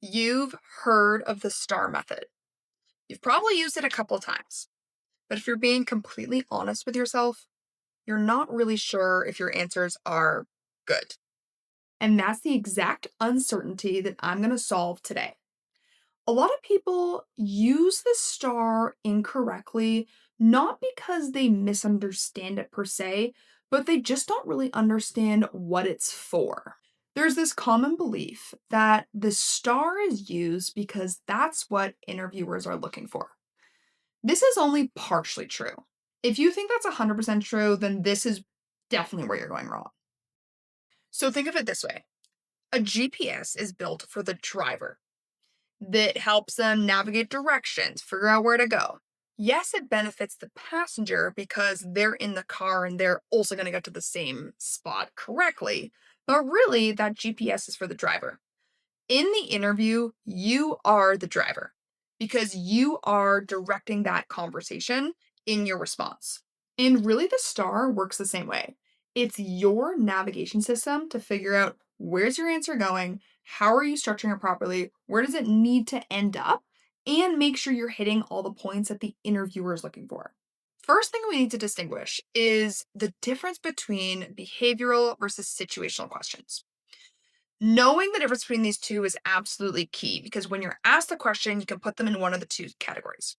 You've heard of the STAR method. You've probably used it a couple times, but if you're being completely honest with yourself, you're not really sure if your answers are good. And that's the exact uncertainty that I'm going to solve today. A lot of people use the STAR incorrectly, not because they misunderstand it per se, but they just don't really understand what it's for. There's this common belief that the STAR is used because that's what interviewers are looking for. This is only partially true. If you think that's 100% true, then this is definitely where you're going wrong. So think of it this way: a GPS is built for the driver that helps them navigate directions, figure out where to go. Yes, it benefits the passenger because they're in the car and they're also going to get to the same spot correctly. But really, that GPS is for the driver. In the interview, you are the driver because you are directing that conversation in your response. And really, the STAR works the same way. It's your navigation system to figure out where's your answer going, how are you structuring it properly, where does it need to end up, and make sure you're hitting all the points that the interviewer is looking for. First thing we need to distinguish is the difference between behavioral versus situational questions. Knowing the difference between these two is absolutely key because when you're asked a question, you can put them in one of the two categories.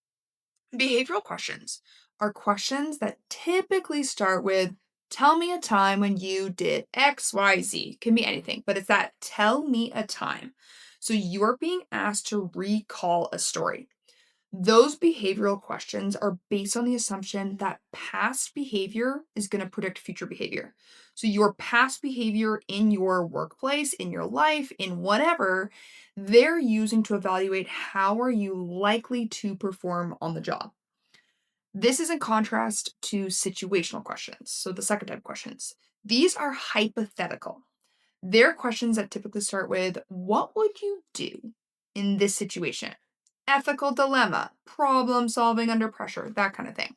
Behavioral questions are questions that typically start with, tell me a time when you did XYZ. Can be anything, but it's that tell me a time. So you're being asked to recall a story. Those behavioral questions are based on the assumption that past behavior is going to predict future behavior. So, your past behavior in your workplace, in your life, in whatever, they're using to evaluate how are you likely to perform on the job. This is in contrast to situational questions. So, the second type of questions. These are hypothetical. They're questions that typically start with, what would you do in this situation? Ethical dilemma, problem solving under pressure, that kind of thing.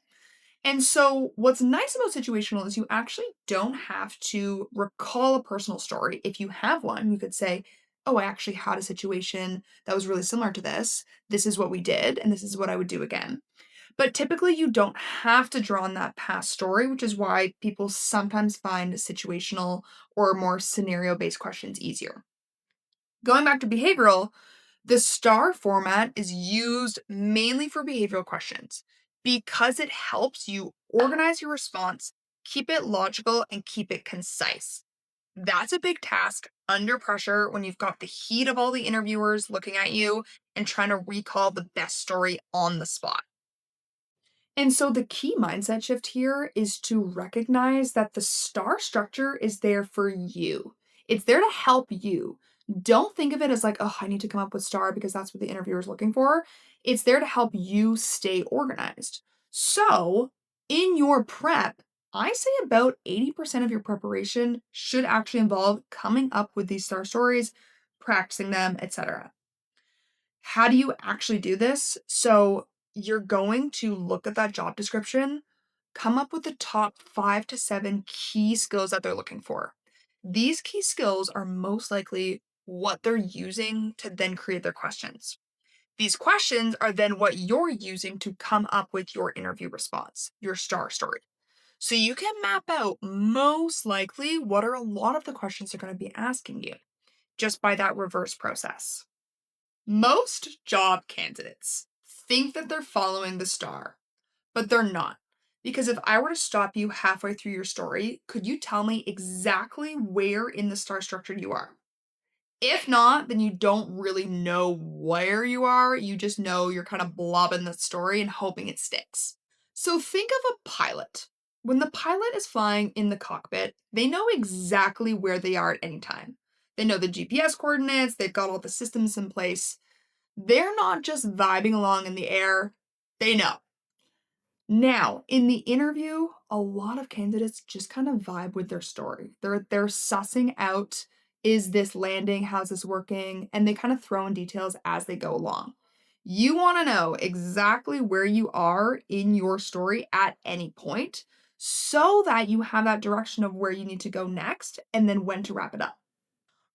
And so, what's nice about situational is you actually don't have to recall a personal story. If you have one, you could say, oh, I actually had a situation that was really similar to this. This is what we did, and this is what I would do again. But typically, you don't have to draw on that past story, which is why people sometimes find situational or more scenario based questions easier. Going back to behavioral, the STAR format is used mainly for behavioral questions because it helps you organize your response, keep it logical, and keep it concise. That's a big task under pressure when you've got the heat of all the interviewers looking at you and trying to recall the best story on the spot. And so the key mindset shift here is to recognize that the star structure is there for you. It's there to help you. Don't think of it as like, oh, I need to come up with star because that's what the interviewer is looking for. It's there to help you stay organized. So, in your prep, I say about 80% of your preparation should actually involve coming up with these star stories, practicing them, etc. How do you actually do this? So, you're going to look at that job description, come up with the top 5 to 7 key skills that they're looking for. These key skills are most likely what they're using to then create their questions. These questions are then what you're using to come up with your interview response, your star story. So you can map out most likely what are a lot of the questions they're going to be asking you just by that reverse process. Most job candidates think that they're following the star, but they're not. Because if I were to stop you halfway through your story, could you tell me exactly where in the star structure you are? If not, then you don't really know where you are. You just know you're kind of blobbing the story and hoping it sticks. So think of a pilot. When the pilot is flying in the cockpit, they know exactly where they are at any time. They know the GPS coordinates, they've got all the systems in place. They're not just vibing along in the air, they know. Now, in the interview, a lot of candidates just kind of vibe with their story. They're sussing out, is this landing, how's this working, and they kind of throw in details as they go along. You want to know exactly where you are in your story at any point so that you have that direction of where you need to go next and then when to wrap it up.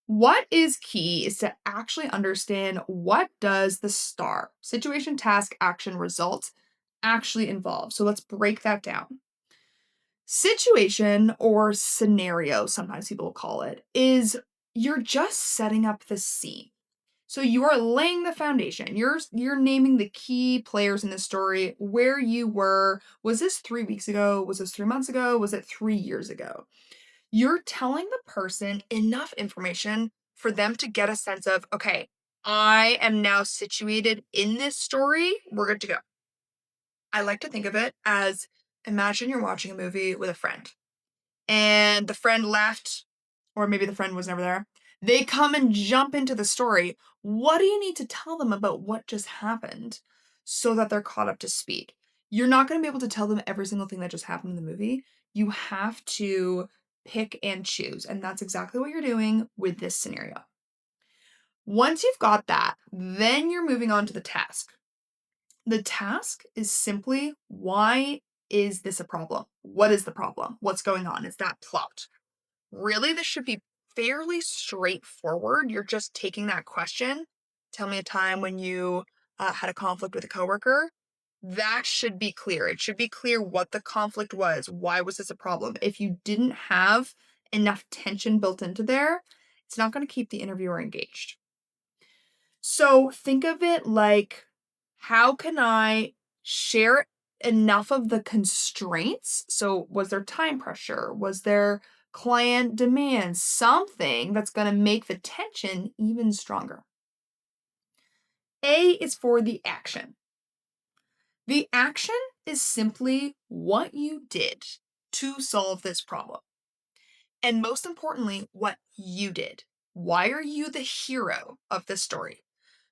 What is key is to actually understand what does the STAR, situation, task, action, result, actually involve. So let's break that down. Situation or scenario, sometimes people will call it, is you're just setting up the scene. So you are laying the foundation. You're naming the key players in the story, where you were. Was this 3 weeks ago? Was this 3 months ago? Was it 3 years ago? You're telling the person enough information for them to get a sense of, okay, I am now situated in this story. We're good to go. I like to think of it as, imagine you're watching a movie with a friend and the friend left, or maybe the friend was never there. They come and jump into the story. What do you need to tell them about what just happened so that they're caught up to speed? You're not going to be able to tell them every single thing that just happened in the movie. You have to pick and choose. And that's exactly what you're doing with this scenario. Once you've got that, then you're moving on to the task. The task is simply, why is this a problem? What is the problem? What's going on? Is that plot? Really, this should be fairly straightforward. You're just taking that question. Tell me a time when you had a conflict with a coworker. That should be clear. It should be clear what the conflict was. Why was this a problem? If you didn't have enough tension built into there, it's not going to keep the interviewer engaged. So think of it like, how can I share enough of the constraints? So, was there time pressure? Was there client demand? Something that's going to make the tension even stronger. A is for the action. The action is simply what you did to solve this problem. And most importantly, what you did. Why are you the hero of this story?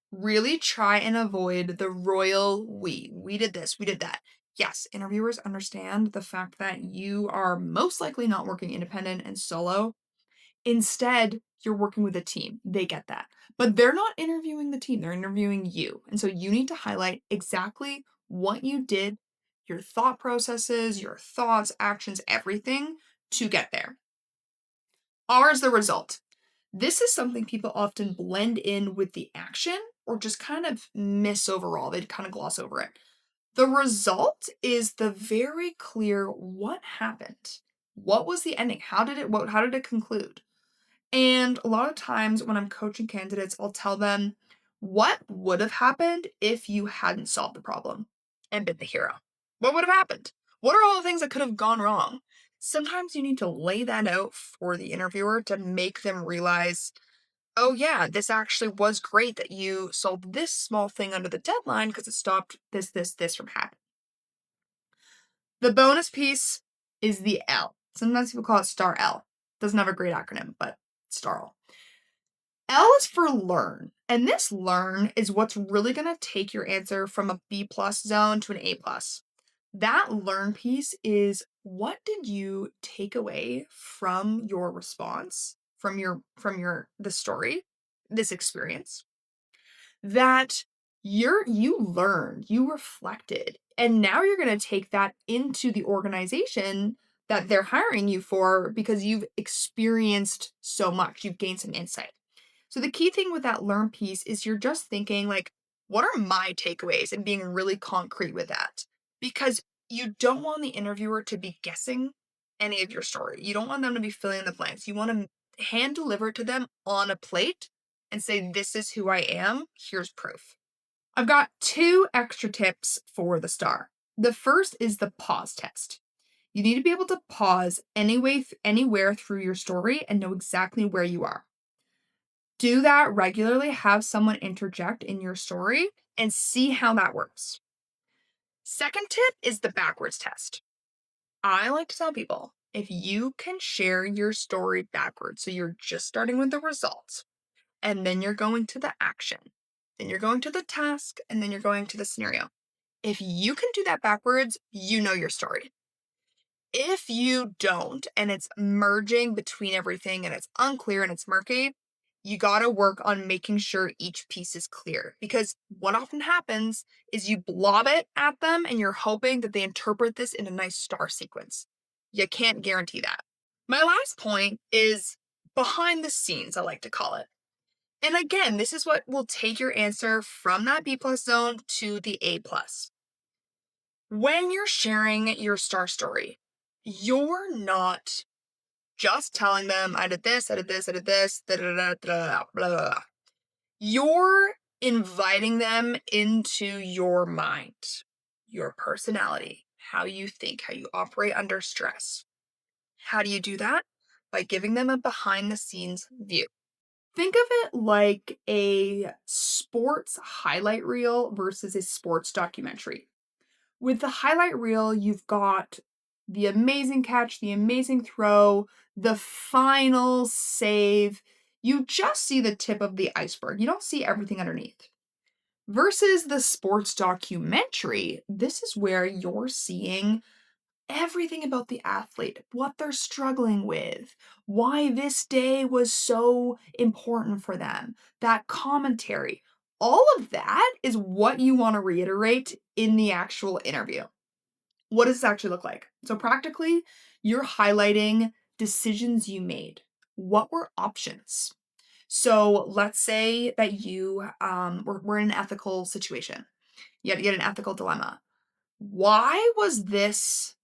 Really try and avoid the royal we. We did this, we did that. Yes, interviewers understand the fact that you are most likely not working independent and solo. Instead, you're working with a team. They get that. But they're not interviewing the team, they're interviewing you. And so you need to highlight exactly what you did, your thought processes, your thoughts, actions, everything to get there. R is the result. This is something people often blend in with the action or just kind of miss overall. They kind of gloss over it. The result is the very clear what happened. What was the ending? How did it conclude? And a lot of times when I'm coaching candidates, I'll tell them what would have happened if you hadn't solved the problem and been the hero. What would have happened? What are all the things that could have gone wrong? Sometimes you need to lay that out for the interviewer to make them realize, oh, yeah, this actually was great that you solved this small thing under the deadline because it stopped this from happening. The bonus piece is the L. Sometimes people call it STAR L. Doesn't have a great acronym, but STAR L is for learn. And this learn is what's really going to take your answer from a B plus zone to an A plus. That learn piece is, what did you take away from your response, from the story, this experience, that you learned, you reflected, and now you're going to take that into the organization that they're hiring you for because you've experienced so much, you've gained some insight. So the key thing with that learn piece is you're just thinking like, what are my takeaways, and being really concrete with that. Because you don't want the interviewer to be guessing any of your story. You don't want them to be filling in the blanks. You want to hand deliver it to them on a plate and say, this is who I am. Here's proof. I've got 2 extra tips for the STAR. The first is the pause test. You need to be able to pause anywhere through your story and know exactly where you are. Do that regularly. Have someone interject in your story and see how that works. Second tip is the backwards test. I like to tell people, if you can share your story backwards, so you're just starting with the results, and then you're going to the action, then you're going to the task, and then you're going to the scenario. If you can do that backwards, you know your story. If you don't, and it's merging between everything and it's unclear and it's murky, you got to work on making sure each piece is clear. Because what often happens is you blob it at them and you're hoping that they interpret this in a nice star sequence. You can't guarantee that. My last point is behind the scenes, I like to call it. And again, this is what will take your answer from that B plus zone to the A plus. When you're sharing your star story, you're not just telling them, I did this, I did this, I did this, da da da da, blah, blah, blah. You're inviting them into your mind, your personality, how you think, how you operate under stress. How do you do that? By giving them a behind the scenes view. Think of it like a sports highlight reel versus a sports documentary. With the highlight reel, you've got the amazing catch, the amazing throw, the final save. You just see the tip of the iceberg. You don't see everything underneath. Versus the sports documentary, this is where you're seeing everything about the athlete, what they're struggling with, why this day was so important for them, that commentary. All of that is what you want to reiterate in the actual interview. What does this actually look like? So, practically, you're highlighting decisions you made. What were options? So, let's say that we're in an ethical situation. You had an ethical dilemma. Why was this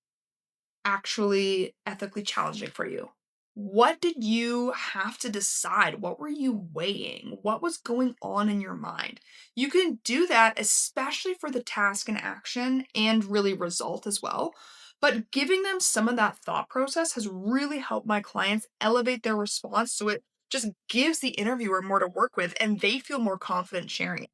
actually ethically challenging for you? What did you have to decide? What were you weighing? What was going on in your mind? You can do that, especially for the task and action and really result as well. But giving them some of that thought process has really helped my clients elevate their response. So it just gives the interviewer more to work with and they feel more confident sharing it.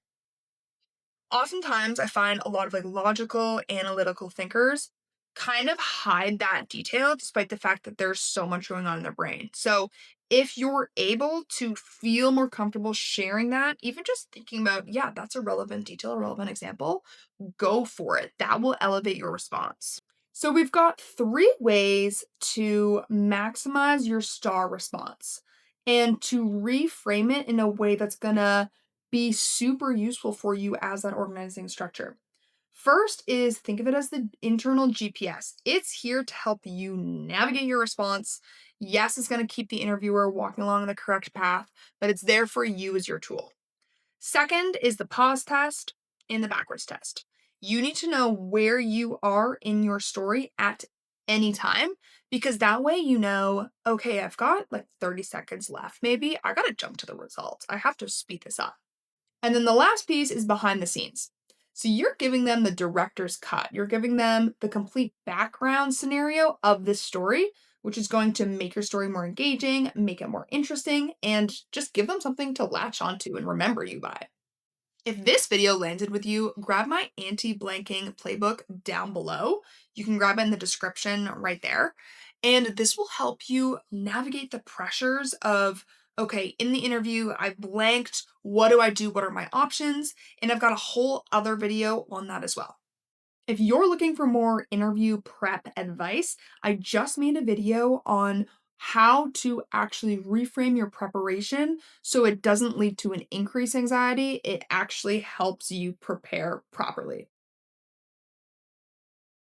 Oftentimes I find a lot of like logical, analytical thinkers kind of hide that detail despite the fact that there's so much going on in their brain. So, if you're able to feel more comfortable sharing that, even just thinking about, yeah, that's a relevant detail, a relevant example, go for it. That will elevate your response. So, we've got three ways to maximize your star response and to reframe it in a way that's gonna be super useful for you as that organizing structure. First is think of it as the internal GPS. It's here to help you navigate your response. Yes, it's going to keep the interviewer walking along the correct path, but it's there for you as your tool. Second is the pause test and the backwards test. You need to know where you are in your story at any time because that way you know, okay, I've got like 30 seconds left. Maybe I got to jump to the results. I have to speed this up. And then the last piece is behind the scenes. So you're giving them the director's cut. You're giving them the complete background scenario of this story, which is going to make your story more engaging, make it more interesting, and just give them something to latch onto and remember you by. If this video landed with you, grab my anti-blanking playbook down below. You can grab it in the description right there. And this will help you navigate the pressures of, okay, in the interview, I blanked. What do I do? What are my options? And I've got a whole other video on that as well. If you're looking for more interview prep advice, I just made a video on how to actually reframe your preparation so it doesn't lead to an increased anxiety. It actually helps you prepare properly.